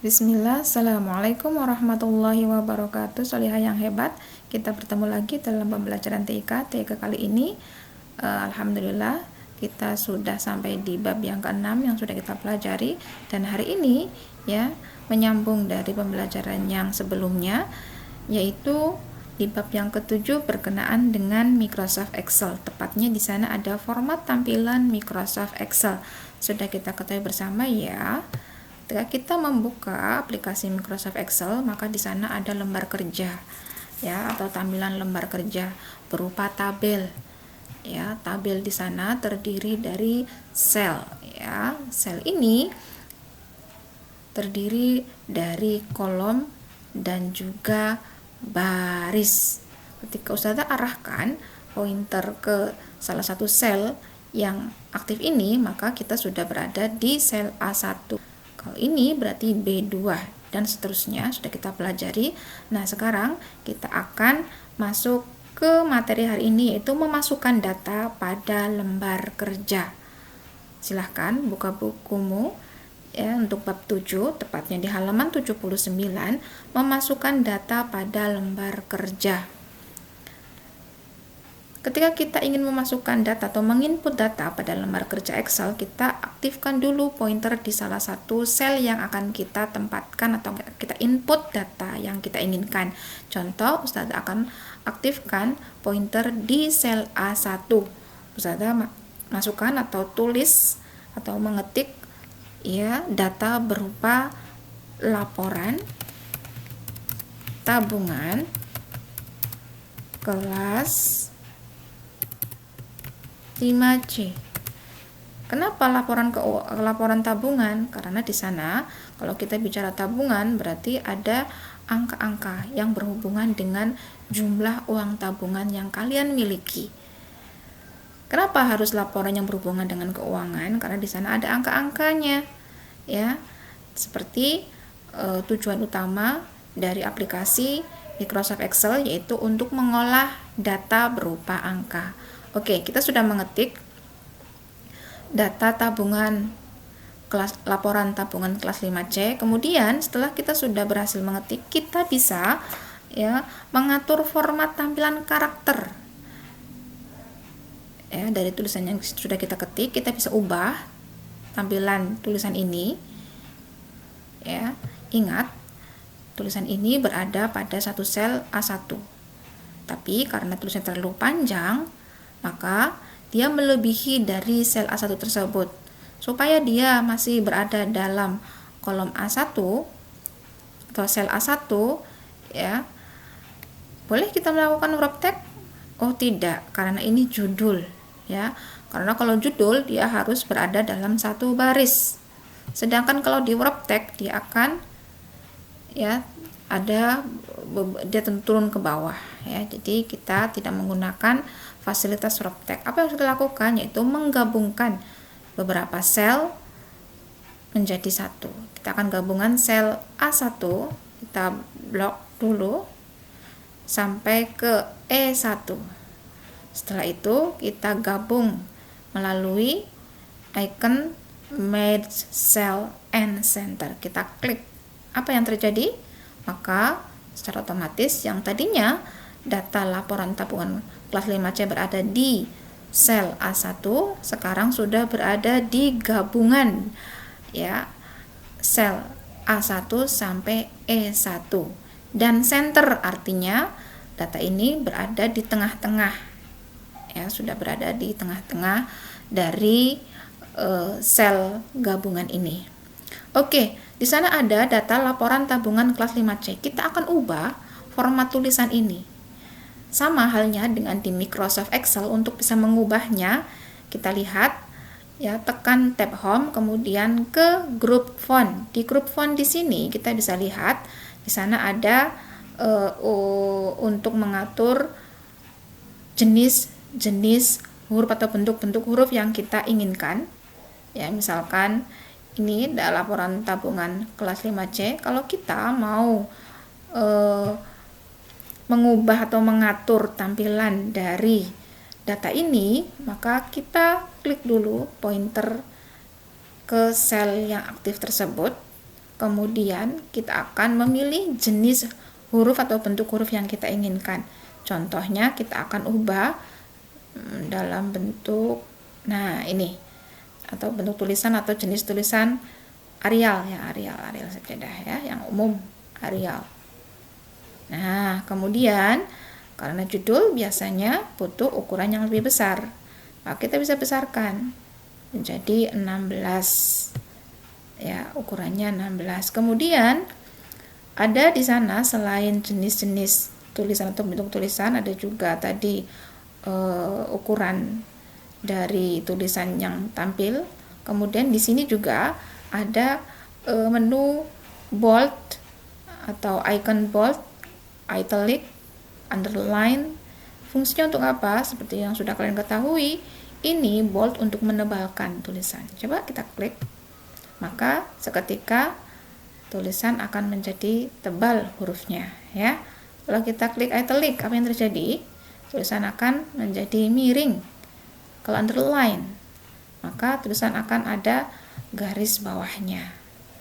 Bismillah, Assalamualaikum warahmatullahi wabarakatuh. Solihah yang hebat, kita bertemu lagi dalam pembelajaran TIK kali ini. Alhamdulillah, kita sudah sampai di bab yang ke-6 yang sudah kita pelajari. Dan hari ini ya menyambung dari pembelajaran yang sebelumnya, yaitu di bab yang ke-7 berkenaan dengan Microsoft Excel. Tepatnya di sana ada format tampilan Microsoft Excel. Sudah kita ketahui bersama ya. Ketika kita membuka aplikasi Microsoft Excel, maka di sana ada lembar kerja ya, atau tampilan lembar kerja berupa tabel. Ya, tabel di sana terdiri dari sel ya. Sel ini terdiri dari kolom dan juga baris. Ketika Ustazah arahkan pointer ke salah satu sel yang aktif ini, maka kita sudah berada di sel A1. Kalau ini berarti B2 dan seterusnya sudah kita pelajari. Nah, sekarang kita akan masuk ke materi hari ini, yaitu memasukkan data pada lembar kerja. Silahkan buka bukumu ya, untuk bab 7, tepatnya di halaman 79, memasukkan data pada lembar kerja. Ketika kita ingin memasukkan data atau menginput data pada lembar kerja Excel, kita aktifkan dulu pointer di salah satu sel yang akan kita tempatkan atau kita input data yang kita inginkan. Contoh, Ustazah akan aktifkan pointer di sel A1. Ustazah masukkan atau tulis atau mengetik ya data berupa laporan tabungan kelas 5C. Kenapa laporan tabungan? Karena di sana kalau kita bicara tabungan berarti ada angka-angka yang berhubungan dengan jumlah uang tabungan yang kalian miliki. Kenapa harus laporan yang berhubungan dengan keuangan? Karena di sana ada angka-angkanya. Ya. Seperti tujuan utama dari aplikasi Microsoft Excel yaitu untuk mengolah data berupa angka. Oke, kita sudah mengetik data tabungan laporan tabungan kelas 5C. Kemudian setelah kita sudah berhasil mengetik, kita bisa ya mengatur format tampilan karakter. Ya, dari tulisan yang sudah kita ketik, kita bisa ubah tampilan tulisan ini. Ya, ingat tulisan ini berada pada satu sel A1. Tapi karena tulisan terlalu panjang, maka dia melebihi dari sel A1 tersebut. Supaya dia masih berada dalam kolom A1 atau sel A1 ya. Boleh kita melakukan wrap text? Oh tidak, karena ini judul ya. Karena kalau judul dia harus berada dalam satu baris. Sedangkan kalau di wrap text dia akan ya dia turun ke bawah ya. Jadi kita tidak menggunakan fasilitas wrap text. Apa yang harus dilakukan yaitu menggabungkan beberapa sel menjadi satu. Kita akan gabungan sel A1, kita blok dulu sampai ke E1. Setelah itu kita gabung melalui icon merge cell and center. Kita klik. Apa yang terjadi? Maka secara otomatis yang tadinya data laporan tabungan kelas 5C berada di sel A1, sekarang sudah berada di gabungan ya sel A1 sampai E1. Dan center artinya data ini berada di tengah-tengah. Ya, sudah berada di tengah-tengah dari sel gabungan ini. Oke, di sana ada data laporan tabungan kelas 5C. Kita akan ubah format tulisan ini. Sama halnya dengan di Microsoft Excel, untuk bisa mengubahnya, kita lihat ya, tekan tab home kemudian ke group font. Di group font di sini kita bisa lihat di sana ada untuk mengatur jenis huruf atau bentuk-bentuk huruf yang kita inginkan. Ya, misalkan ini adalah laporan tabungan kelas 5C. Kalau kita mau mengubah atau mengatur tampilan dari data ini, maka kita klik dulu pointer ke sel yang aktif tersebut. Kemudian kita akan memilih jenis huruf atau bentuk huruf yang kita inginkan. Contohnya kita akan ubah dalam bentuk, nah ini, atau bentuk tulisan atau jenis tulisan Arial ya, Arial sajadah ya, yang umum Arial. Nah, kemudian karena judul biasanya butuh ukuran yang lebih besar, maka kita bisa besarkan menjadi 16 ya, ukurannya 16. Kemudian ada di sana selain jenis-jenis tulisan atau bentuk tulisan, ada juga tadi ukuran dari tulisan yang tampil. Kemudian di sini juga ada menu bold atau icon bold, italic, underline. Fungsinya untuk apa? Seperti yang sudah kalian ketahui, ini bold untuk menebalkan tulisan. Coba kita klik, maka seketika tulisan akan menjadi tebal hurufnya ya. Kalau kita klik italic, apa yang terjadi? Tulisan akan menjadi miring. Kalau underline, maka tulisan akan ada garis bawahnya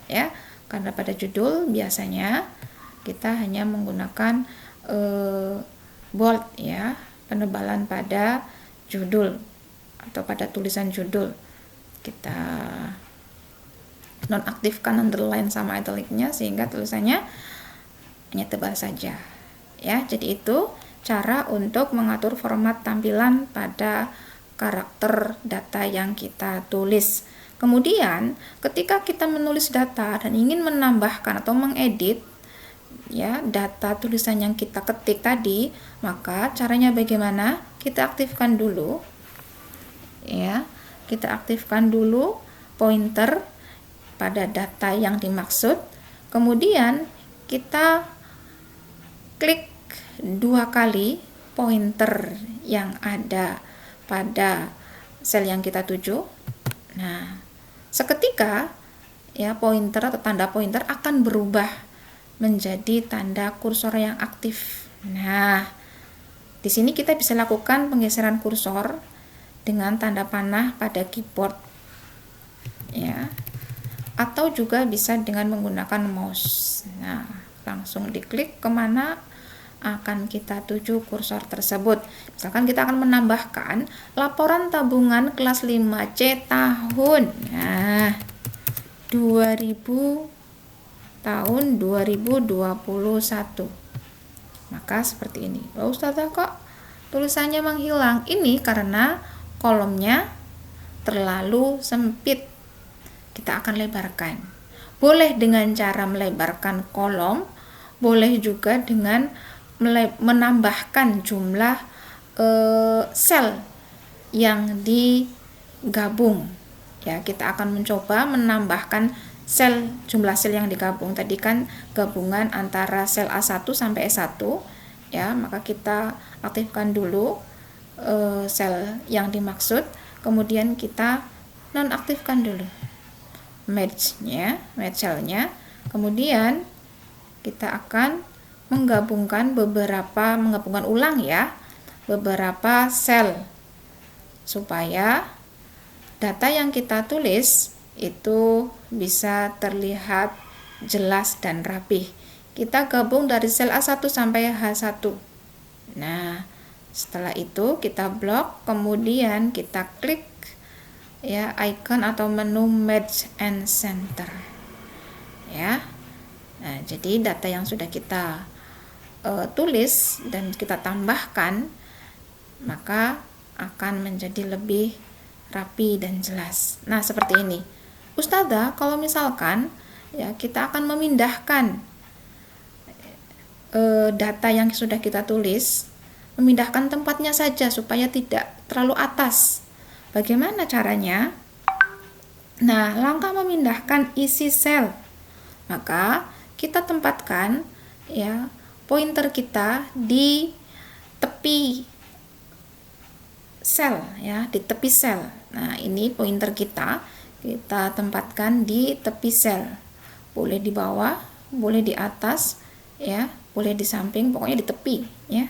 ya. Karena pada judul biasanya kita hanya menggunakan bold ya, penebalan pada judul atau pada tulisan judul. Kita nonaktifkan underline sama italicnya sehingga tulisannya hanya tebal saja ya. Jadi itu cara untuk mengatur format tampilan pada karakter data yang kita tulis. Kemudian ketika kita menulis data dan ingin menambahkan atau mengedit ya data tulisan yang kita ketik tadi, maka caranya bagaimana? Kita aktifkan dulu ya. Kita aktifkan dulu pointer pada data yang dimaksud. Kemudian kita klik 2 kali pointer yang ada pada sel yang kita tuju. Nah, seketika ya pointer atau tanda pointer akan berubah menjadi tanda kursor yang aktif. Nah, di sini kita bisa lakukan penggeseran kursor dengan tanda panah pada keyboard ya, atau juga bisa dengan menggunakan mouse. Nah, langsung diklik kemana akan kita tuju kursor tersebut. Misalkan kita akan menambahkan laporan tabungan kelas 5C tahun 2021. Maka seperti ini. Loh Ustazah, kok tulisannya menghilang? Ini karena kolomnya terlalu sempit. Kita akan lebarkan. Boleh dengan cara melebarkan kolom, boleh juga dengan menambahkan jumlah sel yang digabung ya. Kita akan mencoba menambahkan jumlah sel yang digabung. Tadi kan gabungan antara sel A1 sampai S1 ya, maka kita aktifkan dulu sel yang dimaksud, kemudian kita nonaktifkan dulu merge cell-nya, kemudian kita akan menggabungkan ulang ya beberapa sel supaya data yang kita tulis itu bisa terlihat jelas dan rapih. Kita gabung dari sel A1 sampai H1. Nah, setelah itu kita blok, kemudian kita klik ya icon atau menu merge and center ya. Nah, jadi data yang sudah kita tulis dan kita tambahkan, maka akan menjadi lebih rapi dan jelas. Nah, seperti ini. Ustazah, kalau misalkan ya kita akan memindahkan data yang sudah kita tulis, memindahkan tempatnya saja supaya tidak terlalu atas. Bagaimana caranya? Nah, langkah memindahkan isi sel. Maka kita tempatkan ya pointer kita di tepi sel ya, di tepi sel. Nah, ini pointer kita tempatkan di tepi sel. Boleh di bawah, boleh di atas ya, boleh di samping, pokoknya di tepi ya.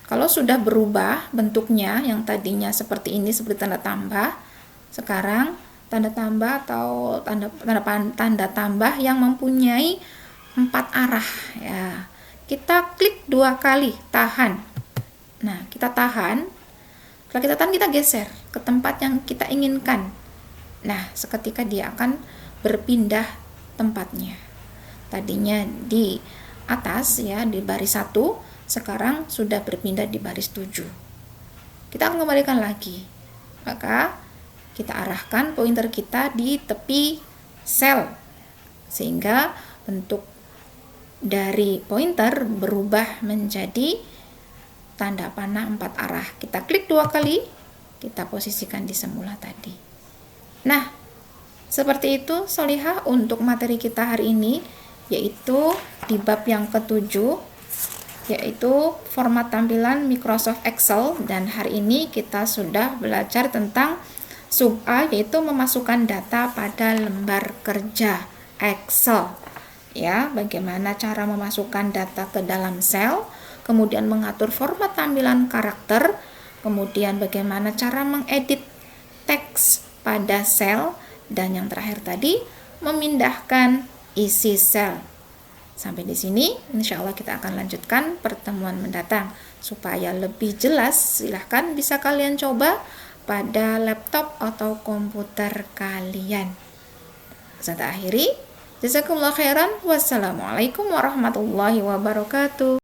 Kalau sudah berubah bentuknya yang tadinya seperti ini, seperti tanda tambah, sekarang tanda tambah atau tanda tambah yang mempunyai 4 arah ya. Kita klik 2 kali, tahan. Nah, kita tahan. Setelah kita tahan, kita geser ke tempat yang kita inginkan. Nah, seketika dia akan berpindah tempatnya. Tadinya di atas ya, di baris 1, sekarang sudah berpindah di baris 7. Kita akan kembalikan lagi. Maka kita arahkan pointer kita di tepi sel sehingga bentuk dari pointer berubah menjadi tanda panah 4 arah. Kita klik 2 kali, kita posisikan di semula tadi. Nah, seperti itu Sholihah untuk materi kita hari ini, yaitu di bab yang ke-7, yaitu format tampilan Microsoft Excel. Dan hari ini kita sudah belajar tentang sub A, yaitu memasukkan data pada lembar kerja Excel. Ya, bagaimana cara memasukkan data ke dalam sel, kemudian mengatur format tampilan karakter, kemudian bagaimana cara mengedit teks pada sel, dan yang terakhir tadi memindahkan isi sel. Sampai di sini, insya Allah kita akan lanjutkan pertemuan mendatang. Supaya lebih jelas, silahkan bisa kalian coba pada laptop atau komputer kalian. Saya akhiri. Jazakumullah khairan. Wassalamualaikum warahmatullahi wabarakatuh.